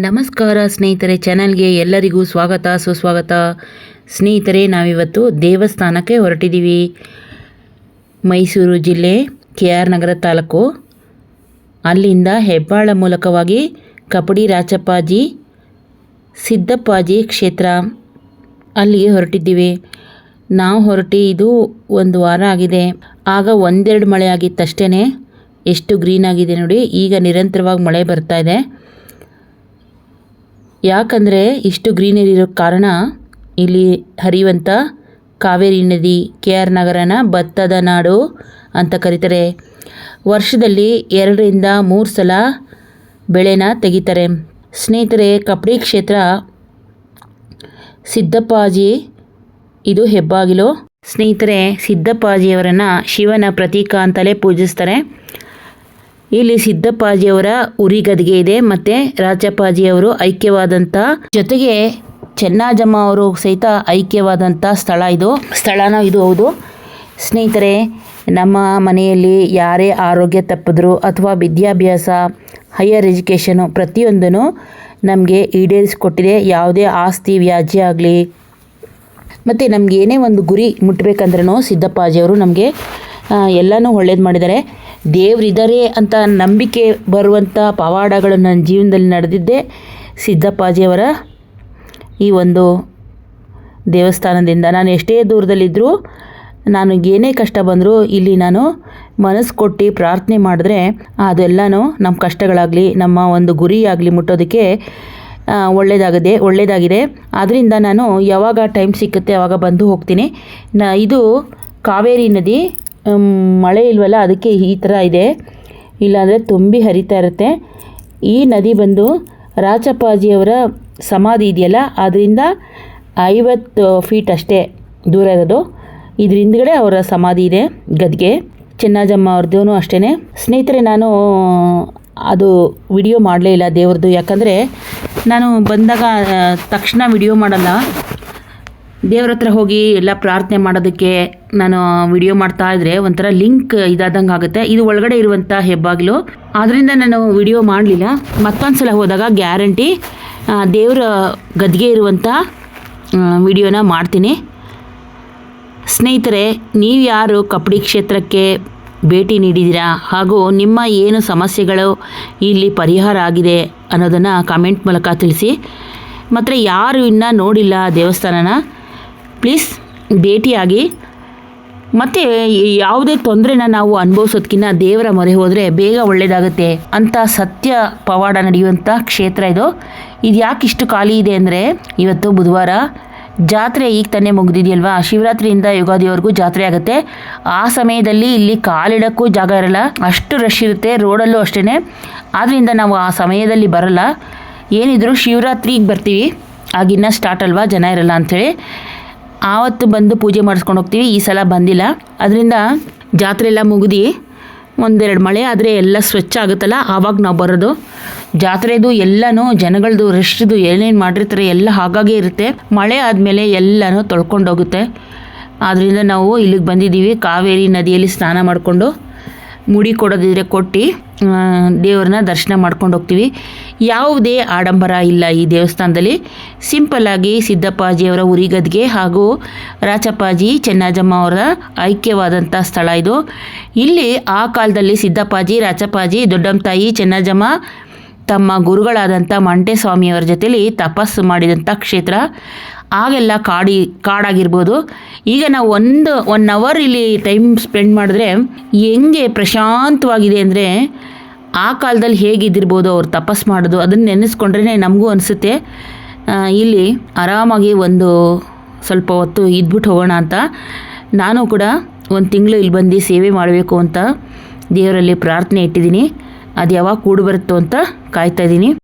ನಮಸ್ಕಾರ ಸ್ನೇಹಿತರೆ, ಚಾನಲ್ಗೆ ಎಲ್ಲರಿಗೂ ಸ್ವಾಗತ ಸುಸ್ವಾಗತ. ಸ್ನೇಹಿತರೆ, ನಾವಿವತ್ತು ದೇವಸ್ಥಾನಕ್ಕೆ ಹೊರಟಿದ್ದೀವಿ. ಮೈಸೂರು ಜಿಲ್ಲೆ KR ನಗರ ತಾಲೂಕು. ಅಲ್ಲಿಂದ ಹೆಬ್ಬಾಳ ಮೂಲಕವಾಗಿ ಕಪಡಿ ರಾಚಪ್ಪಾಜಿ ಸಿದ್ದಪ್ಪಾಜಿ ಕ್ಷೇತ್ರ ಅಲ್ಲಿಗೆ ಹೊರಟಿದ್ದೀವಿ. ನಾವು ಹೊರಟಿ ಇದು ಒಂದು ವಾರ ಆಗಿದೆ. ಆಗ ಒಂದೆರಡು ಮಳೆ ಆಗಿತ್ತಷ್ಟೇ. ಎಷ್ಟು ಗ್ರೀನ್ ಆಗಿದೆ ನೋಡಿ. ಈಗ ನಿರಂತರವಾಗಿ ಮಳೆ ಬರ್ತಾ ಇದೆ. ಯಾಕಂದರೆ ಇಷ್ಟು ಗ್ರೀನರಿ ಇರೋ ಕಾರಣ ಇಲ್ಲಿ ಹರಿಯುವಂಥ ಕಾವೇರಿ ನದಿ. KR ನಗರನ ಭತ್ತದ ನಾಡು ಅಂತ ಕರೀತಾರೆ. ವರ್ಷದಲ್ಲಿ 2ರಿಂದ 3 ಸಲ ಬೆಳೆನ ತೆಗಿತಾರೆ. ಸ್ನೇಹಿತರೆ, ಕಪಡಿ ಕ್ಷೇತ್ರ ಸಿದ್ದಪ್ಪಾಜಿ ಇದು ಹೆಬ್ಬಾಗಿಲು. ಸ್ನೇಹಿತರೆ, ಸಿದ್ದಪ್ಪಾಜಿಯವರನ್ನು ಶಿವನ ಪ್ರತೀಕ ಅಂತಲೇ ಪೂಜಿಸ್ತಾರೆ. ಇಲ್ಲಿ ಸಿದ್ದಪ್ಪಾಜಿಯವರ ಉರಿಗದ್ಗೆ ಇದೆ ಮತ್ತು ರಾಚಪ್ಪಾಜಿಯವರು ಐಕ್ಯವಾದಂಥ, ಜೊತೆಗೆ ಚೆನ್ನಜಮ್ಮ ಅವರು ಸಹಿತ ಐಕ್ಯವಾದಂಥ ಸ್ಥಳನೂ ಇದು ಹೌದು. ಸ್ನೇಹಿತರೆ, ನಮ್ಮ ಮನೆಯಲ್ಲಿ ಯಾರೇ ಆರೋಗ್ಯ ತಪ್ಪಿದ್ರು ಅಥವಾ ವಿದ್ಯಾಭ್ಯಾಸ, ಹೈಯರ್ ಎಜುಕೇಷನು ಪ್ರತಿಯೊಂದೂ ನಮಗೆ ಈಡೇರಿಸಿಕೊಟ್ಟಿದೆ. ಯಾವುದೇ ಆಸ್ತಿ ವ್ಯಾಜ್ಯ ಆಗಲಿ ಮತ್ತು ನಮ್ಗೆ ಏನೇ ಒಂದು ಗುರಿ ಮುಟ್ಟಬೇಕಂದ್ರೂ ಸಿದ್ದಪ್ಪಾಜಿಯವರು ನಮಗೆ ಎಲ್ಲನೂ ಒಳ್ಳೇದು ಮಾಡಿದ್ದಾರೆ. ದೇವರಿದ್ದಾರೆ ಅಂತ ನಂಬಿಕೆ ಬರುವಂಥ ಪವಾಡಗಳು ನನ್ನ ಜೀವನದಲ್ಲಿ ನಡೆದಿದ್ದೇ ಸಿದ್ದಪ್ಪಾಜಿಯವರ ಈ ಒಂದು ದೇವಸ್ಥಾನದಿಂದ. ನಾನು ಎಷ್ಟೇ ದೂರದಲ್ಲಿದ್ದರೂ, ನನಗೇನೇ ಕಷ್ಟ ಬಂದರೂ ಇಲ್ಲಿ ನಾನು ಮನಸ್ಸು ಕೊಟ್ಟು ಪ್ರಾರ್ಥನೆ ಮಾಡಿದ್ರೆ ಅದೆಲ್ಲನೂ ನಮ್ಮ ಕಷ್ಟಗಳಾಗಲಿ ನಮ್ಮ ಒಂದು ಗುರಿಯಾಗಲಿ ಮುಟ್ಟೋದಕ್ಕೆ ಒಳ್ಳೆಯದಾಗಿದೆ. ಆದ್ದರಿಂದ ನಾನು ಯಾವಾಗ ಟೈಮ್ ಸಿಕ್ಕುತ್ತೆ ಆವಾಗ ಬಂದು ಹೋಗ್ತೀನಿ. ಇದು ಕಾವೇರಿ ನದಿ. ಮಳೆ ಇಲ್ವಲ್ಲ, ಅದಕ್ಕೆ ಈ ಥರ ಇದೆ. ಇಲ್ಲಾಂದರೆ ತುಂಬಿ ಹರಿತಾ ಇರುತ್ತೆ. ಈ ನದಿ ಬಂದು ರಾಚಪ್ಪಾಜಿಯವರ ಸಮಾಧಿ ಇದೆಯಲ್ಲ, ಅದರಿಂದ 50 ಫೀಟ್ ಅಷ್ಟೇ ದೂರ ಇರೋದು. ಇದ್ರ ಹಿಂದ್ಗಡೆ ಅವರ ಸಮಾಧಿ ಇದೆ, ಗದ್ಗೆ. ಚೆನ್ನಜಮ್ಮ ಅವ್ರದ್ದು ಅಷ್ಟೇ. ಸ್ನೇಹಿತರೆ, ನಾನು ಅದು ವಿಡಿಯೋ ಮಾಡಲೇ ಇಲ್ಲ ದೇವ್ರದ್ದು. ಯಾಕಂದರೆ ನಾನು ಬಂದಾಗ ತಕ್ಷಣ ವಿಡಿಯೋ ಮಾಡಲ್ಲ. ದೇವ್ರ ಹತ್ರ ಹೋಗಿ ಎಲ್ಲ ಪ್ರಾರ್ಥನೆ ಮಾಡೋದಕ್ಕೆ ನಾನು ವಿಡಿಯೋ ಮಾಡ್ತಾ ಇದ್ದರೆ ಒಂಥರ ಲಿಂಕ್ ಇದಾದಂಗೆ ಆಗುತ್ತೆ. ಇದು ಒಳಗಡೆ ಇರುವಂಥ ಹೆಬ್ಬಾಗಿಲು. ಆದ್ದರಿಂದ ನಾನು ವಿಡಿಯೋ ಮಾಡಲಿಲ್ಲ. ಮತ್ತೊಂದು ಸಲ ಹೋದಾಗ ಗ್ಯಾರಂಟಿ ದೇವರ ಗದ್ಗೆ ಇರುವಂಥ ವಿಡಿಯೋನ ಮಾಡ್ತೀನಿ. ಸ್ನೇಹಿತರೆ, ನೀವು ಯಾರು ಕಪಡಿ ಕ್ಷೇತ್ರಕ್ಕೆ ಭೇಟಿ ನೀಡಿದ್ದೀರಾ ಹಾಗೂ ನಿಮ್ಮ ಏನು ಸಮಸ್ಯೆಗಳು ಇಲ್ಲಿ ಪರಿಹಾರ ಆಗಿದೆ ಅನ್ನೋದನ್ನು ಕಮೆಂಟ್ ಮೂಲಕ ತಿಳಿಸಿ. ಮತ್ತು ಯಾರು ಇನ್ನೂ ನೋಡಿಲ್ಲ ದೇವಸ್ಥಾನನ, ಪ್ಲೀಸ್ ಭೇಟಿಯಾಗಿ. ಮತ್ತು ಯಾವುದೇ ತೊಂದರೆನ ನಾವು ಅನುಭವಿಸೋದಕ್ಕಿಂತ ದೇವರ ಮೊರೆ ಹೋದರೆ ಬೇಗ ಒಳ್ಳೆಯದಾಗುತ್ತೆ ಅಂತ ಸತ್ಯ ಪವಾಡ ನಡೆಯುವಂಥ ಕ್ಷೇತ್ರ ಇದು. ಇದು ಯಾಕೆ ಇಷ್ಟು ಖಾಲಿ ಇದೆ ಅಂದರೆ, ಇವತ್ತು ಬುಧವಾರ, ಜಾತ್ರೆ ಈಗ ತಾನೇ ಮುಗಿದಿದೆಯಲ್ವಾ. ಶಿವರಾತ್ರಿಯಿಂದ ಯುಗಾದಿವರೆಗೂ ಜಾತ್ರೆ ಆಗುತ್ತೆ. ಆ ಸಮಯದಲ್ಲಿ ಇಲ್ಲಿ ಕಾಲಿಡೋಕ್ಕೂ ಜಾಗ ಇರಲ್ಲ, ಅಷ್ಟು ರಶ್ ಇರುತ್ತೆ. ರೋಡಲ್ಲೂ ಅಷ್ಟೇ. ಆದ್ದರಿಂದ ನಾವು ಆ ಸಮಯದಲ್ಲಿ ಬರಲ್ಲ. ಏನಿದ್ರು ಶಿವರಾತ್ರಿಗೆ ಬರ್ತೀವಿ, ಆಗಿನ್ನ ಸ್ಟಾರ್ಟ್ ಅಲ್ವಾ, ಜನ ಇರಲ್ಲ ಅಂಥೇಳಿ ಆವತ್ತು ಬಂದು ಪೂಜೆ ಮಾಡಿಸ್ಕೊಂಡು ಹೋಗ್ತೀವಿ. ಈ ಸಲ ಬಂದಿಲ್ಲ. ಅದರಿಂದ ಜಾತ್ರೆ ಎಲ್ಲ ಮುಗಿದು ಒಂದೆರಡು ಮಳೆ ಆದರೆ ಎಲ್ಲ ಸ್ವಚ್ಛ ಆಗುತ್ತಲ್ಲ, ಆವಾಗ ನಾವು ಬರೋದು. ಜಾತ್ರೆದು ಎಲ್ಲನೂ ಜನಗಳದು ರಶ್ದು ಏನೇನು ಮಾಡಿರ್ತಾರೆ ಎಲ್ಲ ಹಾಗಾಗೇ ಇರುತ್ತೆ. ಮಳೆ ಆದಮೇಲೆ ಎಲ್ಲನೂ ತೊಳ್ಕೊಂಡೋಗುತ್ತೆ. ಆದ್ದರಿಂದ ನಾವು ಇಲ್ಲಿಗೆ ಬಂದಿದ್ದೀವಿ. ಕಾವೇರಿ ನದಿಯಲ್ಲಿ ಸ್ನಾನ ಮಾಡಿಕೊಂಡು ಮುಡಿ ಕೊಡೋದಿದ್ರೆ ಕೊಟ್ಟು ದೇವ್ರನ್ನ ದರ್ಶನ ಮಾಡ್ಕೊಂಡು ಹೋಗ್ತೀವಿ. ಯಾವುದೇ ಆಡಂಬರ ಇಲ್ಲ ಈ ದೇವಸ್ಥಾನದಲ್ಲಿ. ಸಿಂಪಲ್ಲಾಗಿ ಸಿದ್ದಪ್ಪಾಜಿಯವರ ಉರಿಗದ್ಗೆ ಹಾಗೂ ರಾಚಪ್ಪಾಜಿ ಚೆನ್ನಜಮ್ಮ ಅವರ ಐಕ್ಯವಾದಂಥ ಸ್ಥಳ ಇದು. ಇಲ್ಲಿ ಆ ಕಾಲದಲ್ಲಿ ಸಿದ್ದಪ್ಪಾಜಿ, ರಾಚಪ್ಪಾಜಿ, ದೊಡ್ಡಮ್ಮತಾಯಿ, ಚೆನ್ನಜಮ್ಮ ತಮ್ಮ ಗುರುಗಳಾದಂಥ ಮಂಟೇಸ್ವಾಮಿಯವರ ಜೊತೆಲಿ ತಪಸ್ಸು ಮಾಡಿದಂಥ ಕ್ಷೇತ್ರ. ಆಗೆಲ್ಲ ಕಾಡಾಗಿರ್ಬೋದು. ಈಗ ನಾವು 1 ಅವರ್ ಇಲ್ಲಿ ಟೈಮ್ ಸ್ಪೆಂಡ್ ಮಾಡಿದ್ರೆ ಹೆಂಗೆ ಪ್ರಶಾಂತವಾಗಿದೆ ಅಂದರೆ, ಆ ಕಾಲದಲ್ಲಿ ಹೇಗಿದ್ದಿರ್ಬೋದು ಅವ್ರು ತಪಸ್ಸು ಮಾಡೋದು, ಅದನ್ನು ನೆನೆಸ್ಕೊಂಡ್ರೆ ನಮಗೂ ಅನಿಸುತ್ತೆ ಇಲ್ಲಿ ಆರಾಮಾಗಿ ಒಂದು ಸ್ವಲ್ಪ ಹೊತ್ತು ಇದ್ಬಿಟ್ಟು ಹೋಗೋಣ ಅಂತ. ನಾನು ಕೂಡ 1 ತಿಂಗಳು ಇಲ್ಲಿ ಬಂದು ಸೇವೆ ಮಾಡಬೇಕು ಅಂತ ದೇವರಲ್ಲಿ ಪ್ರಾರ್ಥನೆ ಇಟ್ಟಿದ್ದೀನಿ. ಅದು ಯಾವಾಗ ಕೂಡಿ ಬರುತ್ತೋ ಅಂತ ಕಾಯ್ತಾಯಿದ್ದೀನಿ.